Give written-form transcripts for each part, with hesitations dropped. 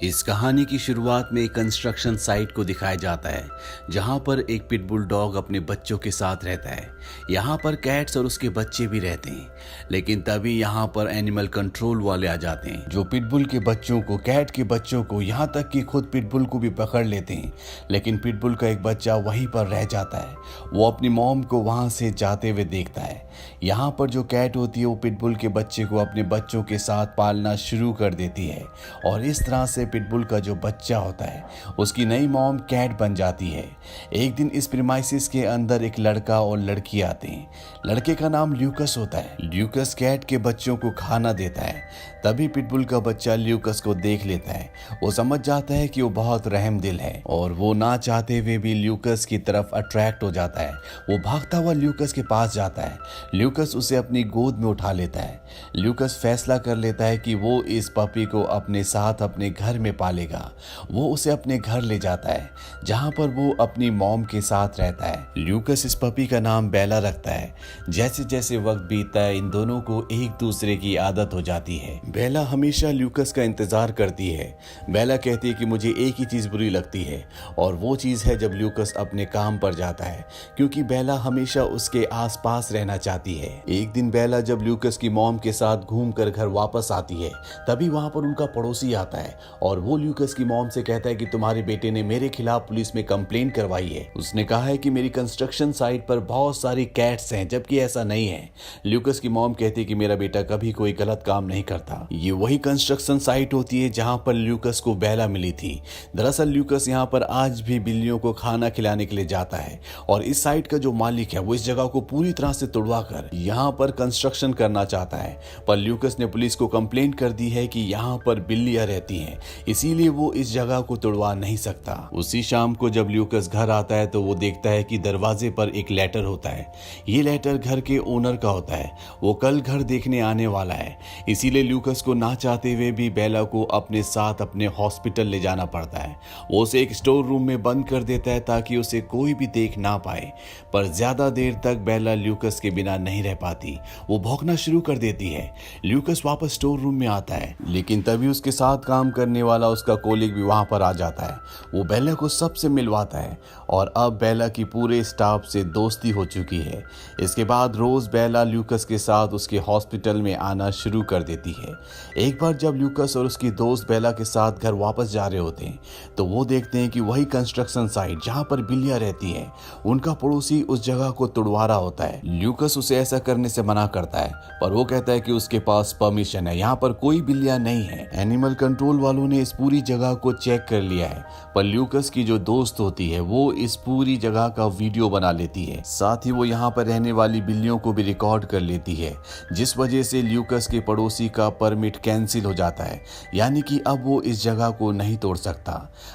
इस कहानी की शुरुआत में एक कंस्ट्रक्शन साइट को दिखाया जाता है जहां पर एक पिटबुल डॉग अपने बच्चों के साथ रहता है। यहां पर कैट्स और उसके बच्चे भी रहते हैं, लेकिन तभी यहां पर एनिमल कंट्रोल वाले आ जाते हैं जो पिटबुल के बच्चों को, कैट के बच्चों को, यहां तक कि खुद पिटबुल को भी पकड़ लेते हैं। लेकिन पिटबुल का एक बच्चा वहीं पर रह जाता है। वो अपनी मॉम को वहां से जाते हुए देखता है। यहाँ पर जो कैट होती है वो पिटबुल के बच्चे को अपने बच्चों के साथ पालना शुरू कर देती है और इस तरह से पिटबुल का जो बच्चा होता है उसकी नई मॉम कैट बन जाती है। एक दिन इस प्रीमाइसिस के अंदर एक लड़का और लड़की आते हैं। लड़के का नाम ल्यूकस होता है। ल्यूकस कैट के बच्चों को खाना देता है। तभी पिटबुल का बच्चा ल्यूकस को देख लेता है। वो समझ जाता है कि वो बहुत रहमदिल है और वो ना चाहते हुए भी ल्यूकस की तरफ अट्रैक्ट हो जाता है। वो भागता हुआ ल्यूकस के पास जाता है। ल्यूकस उसे अपनी गोद में उठा लेता है। ल्यूकस फैसला कर लेता है कि वो इस पपी को अपने साथ अपने घर में पालेगा। वो उसे अपने घर ले जाता है जहां पर वो अपनी मॉम के साथ रहता है। ल्यूकस इस पपी का नाम बेला रखता है। जैसे जैसे वक्त बीतता है इन दोनों को एक दूसरे की आदत हो जाती है। बेला हमेशा ल्यूकस का इंतजार करती है। बेला कहती है कि मुझे एक ही चीज बुरी लगती है और वो चीज है जब ल्यूकस अपने काम पर जाता है, क्योंकि बेला हमेशा उसके आसपास रहना चाहती है। एक दिन बेला जब ल्यूकस की मॉम के साथ घूमकर घर वापस आती है तभी वहां पर उनका पड़ोसी आता है और वो ल्यूकस की मॉम से कहता है कि तुम्हारे बेटे ने मेरे खिलाफ पुलिस में कंप्लेंट करवाई है। उसने कहा है कि मेरी कंस्ट्रक्शन साइट पर बहुत सारी कैट्स हैं, जबकि ऐसा नहीं है। ल्यूकस की मॉम कहती है कि मेरा बेटा कभी कोई गलत काम नहीं करता। ये वही कंस्ट्रक्शन साइट होती है जहां पर ल्यूकस को बेला मिली थी। दरअसल ल्यूकस यहाँ पर आज भी बिल्लियों को खाना खिलाने के लिए जाता है और इस साइट का जो मालिक है वो इस जगह को पूरी तरह से तुड़वा कर यहाँ पर कंस्ट्रक्शन करना चाहता है। पर ल्यूकस ने पुलिस को कंप्लेंट कर दी है कि यहाँ पर बिल्लियां रहती हैं, इसीलिए वो इस जगह को तुड़वा नहीं सकता। उसी शाम को जब ल्यूकस घर आता है तो वो देखता है कि दरवाजे पर एक लेटर होता है। ये लेटर घर के ओनर का होता है। वो कल घर देखने आने वाला है, इसीलिए ल्यूकस को ना चाहते हुए भी बेला को अपने साथ अपने हॉस्पिटल ले जाना पड़ता है। वो उसे एक स्टोर रूम में बंद कर देता है ताकि उसे कोई भी देख ना पाए। पर ज्यादा देर तक बेला ल्यूकस के बिना नहीं रह पाती। वो भौंकना शुरू कर देती है। ल्यूकस वापस स्टोर रूम में आता है, लेकिन तभी उसके साथ काम करने वाला उसका कोलिग भी वहां पर आ जाता है। वो बेला को सबसे मिलवाता है और अब बेला की पूरे स्टाफ से दोस्ती हो चुकी है। इसके बाद रोज बेला ल्यूकस के साथ उसके हॉस्पिटल में आना शुरू कर देती है। एक बार जब ल्यूकस और उसकी दोस्त बेला के साथ घर वापस जा रहे होते हैं तो वो देखते हैं कि वही कंस्ट्रक्शन साइट जहां पर बिल्लियां रहती हैं, उनका पड़ोसी उस जगह को तुड़वा रहा होता है। ल्यूकस उसे ऐसा करने से मना करता है, पर वो कहता है कि उसके पास परमिशन है, यहाँ पर कोई बिल्लियां नहीं है। एनिमल कंट्रोल वालों ने इस पूरी जगह को चेक कर लिया है। पर ल्यूकस की जो दोस्त होती है वो इस पूरी जगह का वीडियो बना लेती है। साथ ही वो यहाँ पर रहने वाली बिल्लियों को भी रिकॉर्ड कर लेती है, जिस वजह से ल्यूकस के पड़ोसी का परमिट कैंसिल हो जाता है, यानी कि अब वो इस जगह को नहीं तोड़ सकता।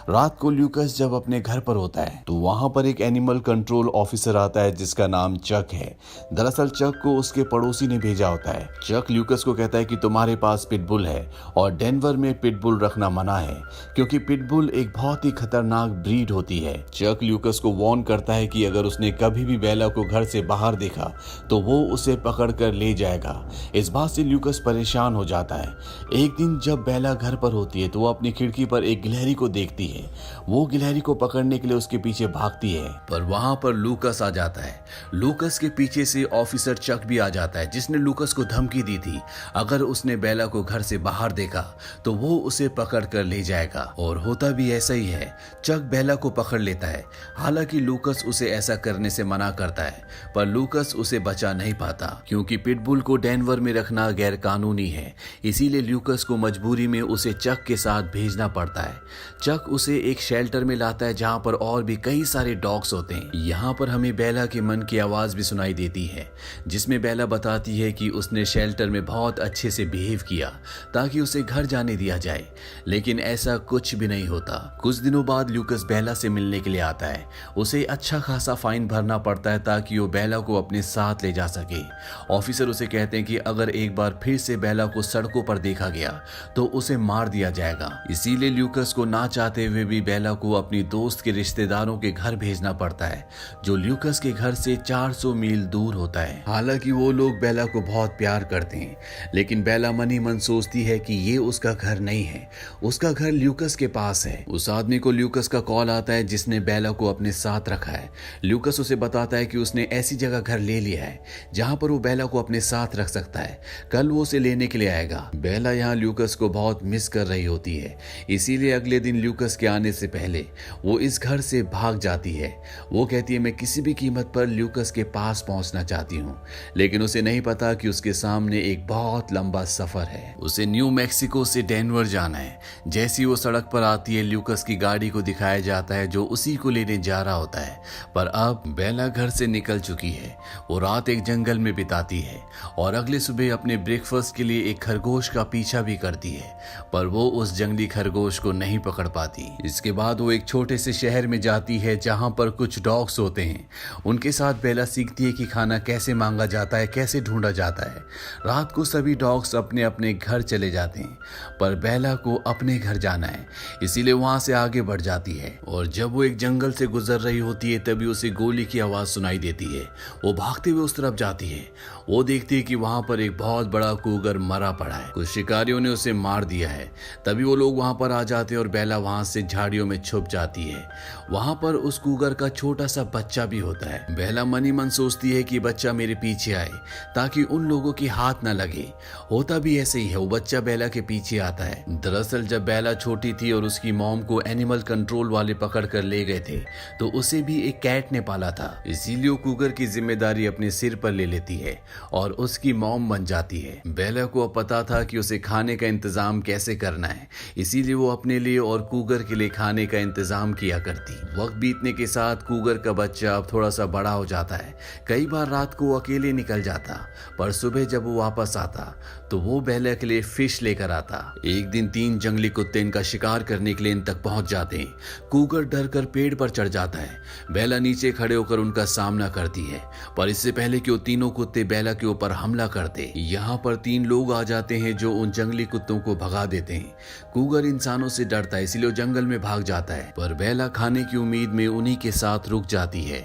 रात को ल्यूकस जब अपने घर पर होता है तो वहां पर एक एनिमल कंट्रोल ऑफिसर आता है जिसका नाम चक है। दरअसल चक को उसके पड़ोसी ने भेजा होता है। चक ल्यूकस को कहता है कि तुम्हारे पास पिटबुल है और डेनवर में पिटबुल रखना मना है, क्योंकि पिटबुल एक बहुत ही खतरनाक ब्रीड होती है। चक ल्यूकस को वार्न करता है कि अगर उसने कभी भी बेला को घर से बाहर देखा तो वो उसे पकड़ कर ले जाएगा। इस बात से ल्यूकस परेशान हो जाता है। एक दिन जब बेला घर पर होती है तो वो अपनी खिड़की पर एक गिलहरी को देखती है। वो गिलहरी को पकड़ने के लिए उसके पीछे भागती है, पर वहां पर लूकस आ जाता है। लूकस के पीछे से ऑफिसर चक भी आ जाता है, जिसने लूकस को धमकी दी थी अगर उसने बेला को घर से बाहर देखा तो वो उसे पकड़ कर ले जाएगा। और होता भी ऐसा ही है। चक बेला को पकड़ लेता है। हालांकि लूकस उसे ऐसा करने से मना करता है, पर लूकस उसे बचा नहीं पाता, क्योंकि पिटबुल को डेनवर में रखना गैर कानूनी है। इसीलिए ल्यूकस को मजबूरी में उसे चक के साथ भेजना पड़ता है। चक उसे एक शेल्टर में लाता है जहां पर और भी कई सारे डॉग्स होते हैं। यहाँ पर हमें बेला के मन की आवाज भी सुनाई देती है, जिसमें बेला बताती है कि उसने शेल्टर में बहुत अच्छे से बिहेव किया ताकि उसे घर जाने दिया जाए, लेकिन ऐसा कुछ भी नहीं होता। कुछ दिनों बाद ल्यूकस बेला से मिलने के लिए आता है। उसे अच्छा खासा फाइन भरना पड़ता है ताकि वो बेला को अपने साथ ले जा सके। ऑफिसर उसे कहते हैं कि अगर एक बार फिर से बेला को सड़कों पर देखा गया तो उसे मार दिया जाएगा। इसीलिए ल्यूकस को ना चाहते हुए भी बेला को अपनी दोस्त के रिश्तेदारों के घर भेजना पड़ता है, जो ल्यूकस के घर से 400 मील दूर होता है। है। हालांकि वो लोग बेला को बहुत प्यार करते हैं, लेकिन बेला मन ही मन सोचती है कि ये उसका घर नहीं है, उसका घर ल्यूकस के पास है। उस आदमी को ल्यूकस का कॉल आता है जिसने बेला को अपने साथ रखा है। ल्यूकस उसे बताता है कि उसने ऐसी जगह घर ले लिया है जहां पर वो बेला को अपने साथ रख सकता है। कल वो उसे लेने के लिए आएगा। बेला यहाँ ल्यूकस को बहुत मिस कर रही होती है, इसीलिए अगले दिन ल्यूकस के आने से पहले वो इस घर से भाग जाती है। वो कहती है मैं किसी भी कीमत पर ल्यूकस के पास पहुंचना चाहती हूँ, लेकिन उसे नहीं पता कि उसके सामने एक बहुत लंबा सफर है। उसे न्यू मैक्सिको से डेनवर जाना है। जैसी वो सड़क पर आती है, ल्यूकस की गाड़ी को दिखाया जाता है जो उसी को लेने जा रहा होता है। पर अब बेला घर से निकल चुकी है। वो रात एक जंगल में बिताती है और अगले सुबह अपने ब्रेकफास्ट के लिए एक खरगोश का पीछा भी करती है, पर वो उस जंगली खरगोश को नहीं पकड़ पाती। इसके बाद वो एक छोटे से शहर में जाती है जहां पर कुछ डॉग्स होते हैं। उनके साथ बेला सीखती है कि खाना कैसे मांगा जाता है, कैसे ढूंढा जाता है। रात को सभी डॉग्स अपने अपने घर चले जाते हैं, पर बेला को अपने घर जाना है, इसीलिए वहां से आगे बढ़ जाती है। और जब वो एक जंगल से गुजर रही होती है तभी उसे गोली की आवाज सुनाई देती है। वो भागते हुए उस तरफ जाती है। वो देखती है कि वहां पर एक बहुत बड़ा कूगर मरा पड़ा है, कुछ शिकारियों ने उसे मार दिया है। तभी वो लोग वहां पर आ जाते हैं और बेला वहां से झाड़ियों में छुप जाती है। वहां पर उस कूगर का छोटा सा बच्चा भी होता है। बेला मन ही मन सोचती है कि बच्चा मेरे पीछे आए ताकि उन लोगों की हाथ ना लगे। होता भी ऐसे ही है, वो बच्चा बेला के पीछे आता है। दरअसल जब बेला छोटी थी और उसकी मॉम को एनिमल कंट्रोल वाले पकड़ कर ले गए थे, तो उसे भी एक कैट ने पाला था। इसीलिए वो कूगर की जिम्मेदारी अपने सिर पर ले लेती है और उसकी मॉम बन जाती है। बेला को अब पता था कि उसे खाने का इंतजाम कैसे करना है, इसीलिए वो अपने लिए और कूगर के लिए खाने का इंतजाम किया करती। वक्त बीतने के साथ कूगर का बच्चा अब थोड़ा सा बड़ा हो जाता है। कई बार रात को वो अकेले निकल जाता, पर सुबह जब वो वापस आता तो वो बेला के लिए फिश लेकर आता। एक दिन 3 जंगली कुत्ते इनका शिकार करने के लिए इन तक पहुंच जाते हैं। कूगर डर कर पेड़ पर चढ़ जाता है। बेला नीचे खड़े होकर उनका सामना करती है, पर इससे पहले कि वो तीनों कुत्ते बेला के ऊपर हमला करते, यहाँ पर 3 लोग आ जाते हैं जो उन जंगली कुत्तों को भगा देते हैं। कूगर इंसानों से डरता है, इसलिए वो जंगल में भाग जाता है, पर बेला खाने की उम्मीद में उन्हीं के साथ रुक जाती है।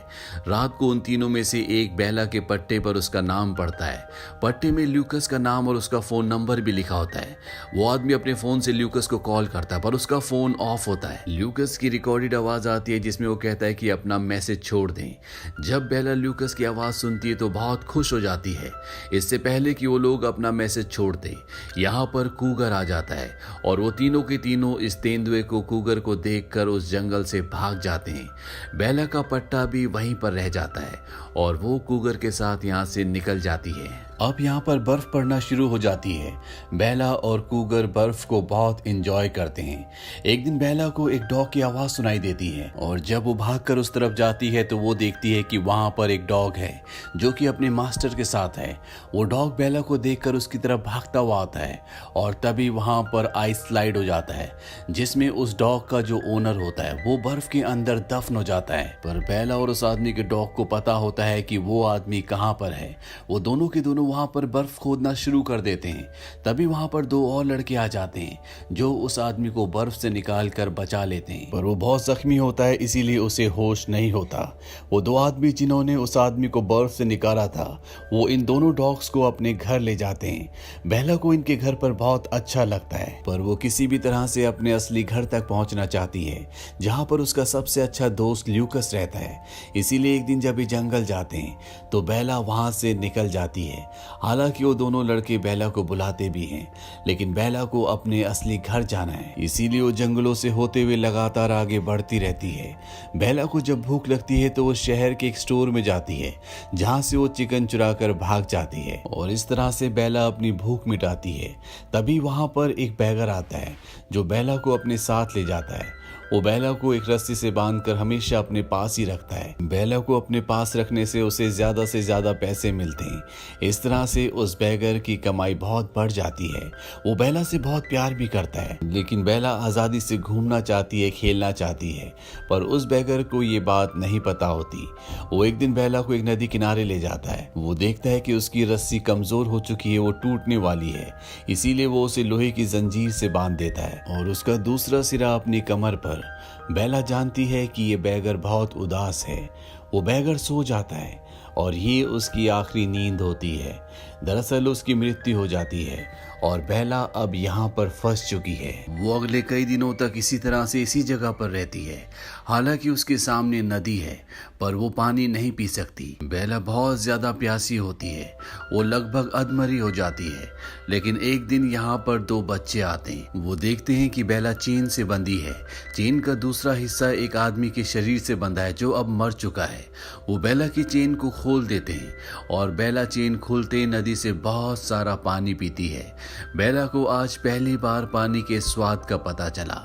रात को उन तीनों में से एक बेला के पट्टे पर उसका नाम पड़ता है। पट्टे में ल्यूकस का नाम और उसका फोन नंबर भी लिखा होता है। वो आदमी अपने फोन से ल्यूकस को कॉल करता है, पर उसका फोन ऑफ होता है। ल्यूकस की रिकॉर्डेड आवाज आती है जिसमें वो कहता है कि अपना मैसेज छोड़ दें। जब बेला ल्यूकस की आवाज सुनती है तो बहुत खुश हो जाती है। इससे पहले कि वो लोग अपना मैसेज छोड़ दें, यहाँ पर कूगर आ जाता है और वो तीनों के तीनों इस तेंदुए को कूगर को देखकर उस जंगल से भाग जाते हैं। बेला का पट्टा भी वहीं पर रह जाता है और वो कूगर के साथ यहाँ से निकल जाती है। अब यहाँ पर बर्फ पड़ना शुरू हो जाती है। बेला और कूगर बर्फ को बहुत एंजॉय करते हैं। एक दिन बेला को एक डॉग की आवाज सुनाई देती है और जब वो भागकर उस तरफ जाती है तो वो देखती है कि वहां पर एक डॉग है जो कि अपने मास्टर के साथ है। वो डॉग बेला को देखकर उसकी तरफ भागता हुआ आता है और तभी वहां पर आइस स्लाइड हो जाता है जिसमें उस डॉग का जो ओनर होता है वो बर्फ के अंदर दफन हो जाता है। पर बेला और उस आदमी के डॉग को पता होता है कि वो आदमी कहाँ पर है। वो दोनों के दोनों वहां पर बर्फ खोदना शुरू कर देते हैं। तभी वहां पर 2 और लड़के आ जाते हैं जो उस आदमी को बर्फ से निकाल कर बचा लेते हैं, पर वो बहुत जख्मी होता है इसीलिए उसे होश नहीं होता। वो 2 आदमी जिन्होंने उस आदमी को बर्फ से निकाला था वो इन दोनों डॉग्स को अपने घर ले जाते हैं। बेला को इनके घर पर बहुत अच्छा लगता है, पर वो किसी भी तरह से अपने असली घर तक पहुंचना चाहती है जहां पर उसका सबसे अच्छा दोस्त ल्यूकस रहता है। इसीलिए एक दिन जब ये जंगल जाते हैं तो बेला वहां से निकल जाती है। हालांकि वो दोनों लड़के बेला को बुलाते भी हैं, लेकिन बेला को अपने असली घर जाना है, इसीलिए वो जंगलों से होते हुए लगातार आगे बढ़ती रहती है। बेला को जब भूख लगती है तो वो शहर के एक स्टोर में जाती है जहां से वो चिकन चुरा कर भाग जाती है और इस तरह से बेला अपनी भूख मिटाती है। तभी वहां पर एक बैगर आता है जो बेला को अपने साथ ले जाता है। वो बेला को एक रस्सी से बांधकर हमेशा अपने पास ही रखता है। बेला को अपने पास रखने से उसे ज्यादा से ज्यादा पैसे मिलते हैं। इस तरह से उस बैगर की कमाई बहुत बढ़ जाती है। वो बेला से बहुत प्यार भी करता है, लेकिन बेला आजादी से घूमना चाहती है, खेलना चाहती है, पर उस बैगर को ये बात नहीं पता होती। वो एक दिन बेला को एक नदी किनारे ले जाता है। वो देखता है कि उसकी रस्सी कमजोर हो चुकी है, वो टूटने वाली है, इसीलिए वो उसे लोहे की जंजीर से बांध देता है और उसका दूसरा सिरा अपनी कमर पर। बेला जानती है कि ये बैगर बहुत उदास है। वो बहकर सो जाता है और ये उसकी आखिरी नींद होती है। दरअसल उसकी मृत्यु हो जाती है और बेला अब यहाँ पर फंस चुकी है। वो अगले कई दिनों तक इसी तरह से इसी जगह पर रहती है। हालांकि उसके सामने नदी है पर वो पानी नहीं पी सकती। बेला बहुत ज्यादा प्यासी होती है, वो लगभग अधमरी हो जाती है। लेकिन एक दिन यहाँ पर दो बच्चे आते हैं। वो देखते हैं कि बेला चेन से बंधी है। चेन का दूसरा हिस्सा एक आदमी के शरीर से बंधा है जो अब मर चुका है। वो बेला की चेन को खोल देते हैं और बेला चेन खोलते नदी से बहुत सारा पानी पीती है। बेला को आज पहली बार पानी के स्वाद का पता चला।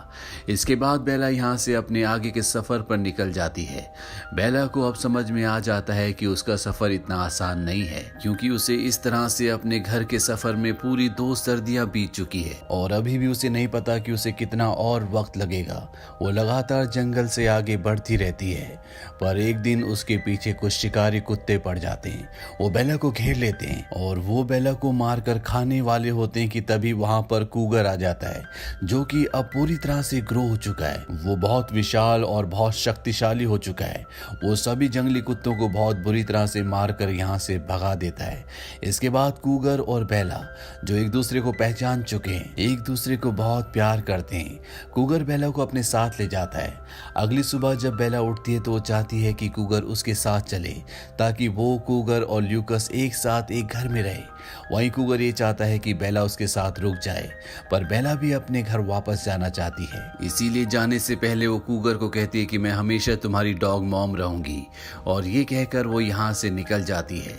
इसके बाद बेला यहाँ से अपने आगे के सफर पर निकल जाती है। बेला को अब समझ में आ जाता है कि उसका सफर इतना आसान नहीं है, क्योंकि उसे इस तरह से अपने घर के सफर में पूरी 2 सर्दियां बीत चुकी है और अभी भी उसे नहीं पता कि उसे कितना और वक्त लगेगा। वो लगातार जंगल से आगे बढ़ती रहती है, पर एक दिन उसके पीछे कुछ शिकारी कुत्ते पड़ जाते हैं। वो बेला को घेर लेते हैं और वो बेला को मारकर खाने वाले होते हैं कि तभी वहां पर कूगर आ जाता है, जो कि अब पूरी तरह से ग्रो हो चुका है। वो बहुत विशाल और बहुत शक्तिशाली हो चुका है। वो सभी जंगली कुत्तों को बहुत बुरी तरह से मारकर यहाँ से भगा देता है। इसके बाद कूगर और बेला, जो एक दूसरे को पहचान चुके हैं, एक दूसरे को बहुत प्यार करते हैं। कूगर बेला को अपने साथ ले जाता है। अगली सुबह जब बेला उठती है तो वो चाहती है कि कूगर उसके साथ चले, ताकि वो, कूगर और ल्यूकस एक साथ एक घर में रहे। वहीं कूगर ये चाहता है कि बेला उसके साथ रुक जाए, पर बेला भी अपने घर वापस जाना चाहती है। इसीलिए जाने से पहले वो कूगर को कहती है कि मैं हमेशा तुम्हारी डॉग मॉम रहूंगी, और ये कहकर वो यहाँ से निकल जाती है।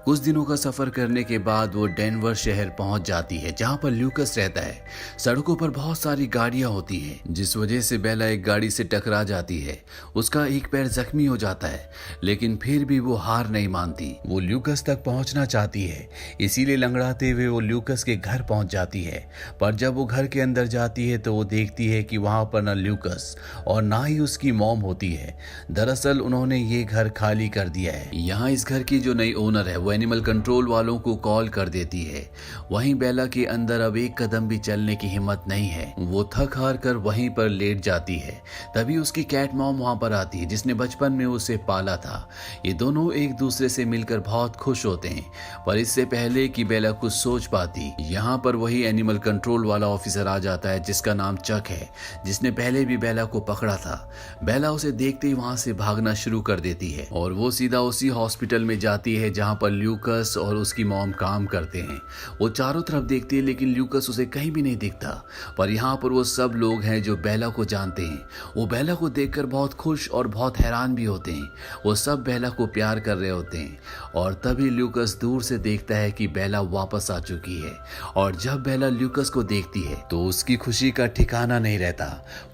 कुछ दिनों का सफर करने के बाद वो डेनवर शहर पहुंच जाती है, जहाँ पर ल्यूकस रहता है। सड़कों पर बहुत सारी गाड़ियां होती हैं, जिस वजह से बेला एक गाड़ी से टकरा जाती है। उसका एक पैर जख्मी हो जाता है, लेकिन फिर भी वो हार नहीं मानती। वो ल्यूकस तक पहुंचना चाहती है, इसीलिए लंगड़ाते हुए वो ल्यूकस के घर पहुंच जाती है। पर जब वो घर के अंदर जाती है तो वो देखती है कि वहां पर न ल्यूकस और ना ही उसकी मॉम होती है। दरअसल उन्होंने ये घर खाली कर दिया है। यहाँ इस घर की जो नई ओनर है वो एनिमल कंट्रोल वालों को कॉल कर देती है। वहीं बेला के अंदर अब एक कदम भी चलने की हिम्मत नहीं है। वो थक हार कर वहीं पर लेट जाती है। तभी उसकी कैट मॉम वहां पर आती है, जिसने बचपन में उसे पाला था। ये दोनों एक दूसरे से मिलकर बहुत खुश होते हैं, पर इससे पहले कि बेला कुछ सोच पाती, यहाँ पर वही एनिमल कंट्रोल वाला ऑफिसर आ जाता है, जिसका नाम चक है, जिसने पहले भी बेला को पकड़ा था। बेला उसे देखते ही वहां से भागना शुरू कर देती है और वो सीधा उसी हॉस्पिटल में जाती है जहाँ पर ल्यूकस और उसकी मॉम काम करते हैं। वो चारों तरफ देखती है, लेकिन ल्यूकस उसे कहीं भी नहीं दिखता। पर यहाँ पर वो सब लोग हैं जो बेला को जानते हैं। वो बेला को देखकर बहुत खुश और बहुत हैरान भी होते हैं। वो सब बेला को प्यार कर रहे होते हैं और तभी ल्यूकस दूर से देखता है कि बेला वापस आ चुकी है। और जब बेला ल्यूकस को देखती है तो उसकी खुशी का ठिकाना नहीं रहता।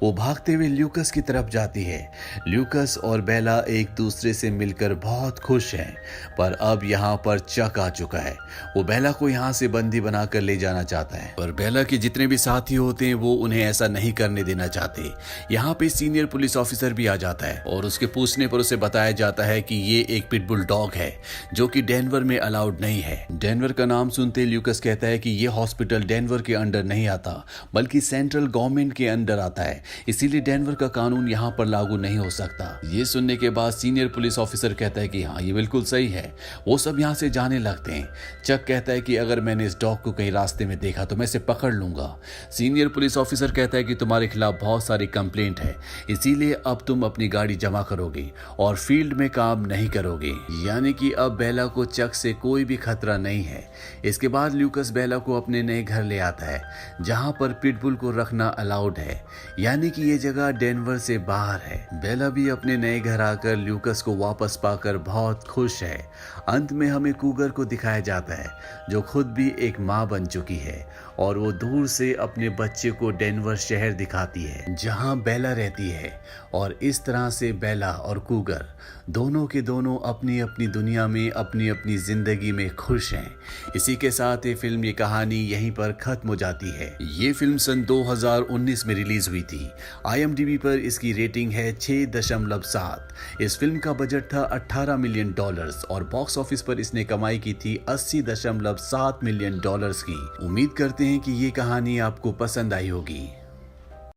वो भागते हुए ल्यूकस की तरफ जाती है। ल्यूकस और बेला एक दूसरे से मिलकर बहुत खुश हैं, पर अब यहाँ पर चक आ चुका है। वो बेला को यहाँ से बंदी बनाकर ले जाना चाहता है, पर बेला के जितने भी साथी होते हैं वो उन्हें ऐसा नहीं करने देना चाहते। यहाँ पे सीनियर पुलिस ऑफिसर भी आ जाता है और उसके पूछने पर उसे बताया जाता है कि ये एक पिटबुल डॉग है जो कि डेनवर में अलाउड नहीं है। डेनवर का नाम सुनते ल्यूकस कहता है कि ये हॉस्पिटल डेनवर के अंडर नहीं आता, बल्कि सेंट्रल गवर्नमेंट के अंडर आता है, इसीलिए डेनवर का कानून यहाँ पर लागू नहीं हो सकता। ये सुनने के बाद सीनियर पुलिस ऑफिसर कहता है कि हाँ, ये बिल्कुल सही है। वो सब यहाँ से जाने लगते हैं। चक कहता है कि अगर मैंने इस डॉग को कहीं रास्ते में देखा तो मैं इसे पकड़ लूंगा। सीनियर पुलिस ऑफिसर कहता है कि तुम्हारे खिलाफ बहुत सारी कंप्लेंट है, इसीलिए अब तुम अपनी गाड़ी जमा करोगे और फील्ड में काम नहीं करोगे। यानी कि अब बेला को चक से कोई भी खतरा नहीं है। इसके बाद ल्यूकस बेला को अपने नए घर ले आता है, जहां पर पिटबुल को रखना अलाउड है, यानी कि ये जगह डेनवर से बाहर है। बेला भी अपने नए घर आकर ल्यूकस को वापस पाकर बहुत खुश है। अंत में हमें कूगर को दिखाया जाता है, जो खुद भी एक माँ बन चुकी है और वो दूर से अपने बच्चे को डेनवर शहर दिखाती है जहां बेला रहती है। और इस तरह से बेला और कूगर दोनों के दोनों अपनी अपनी दुनिया में अपनी अपनी जिंदगी में खुश हैं। इसी के साथ ये फिल्म, ये कहानी यहीं पर खत्म हो जाती है। ये फिल्म सन 2019 में रिलीज हुई थी। IMDb पर इसकी रेटिंग है 6.7। इस फिल्म का बजट था $18 मिलियन और बॉक्स ऑफिस पर इसने कमाई की थी $80.7 मिलियन की। उम्मीद करते हैं कि ये कहानी आपको पसंद आई होगी।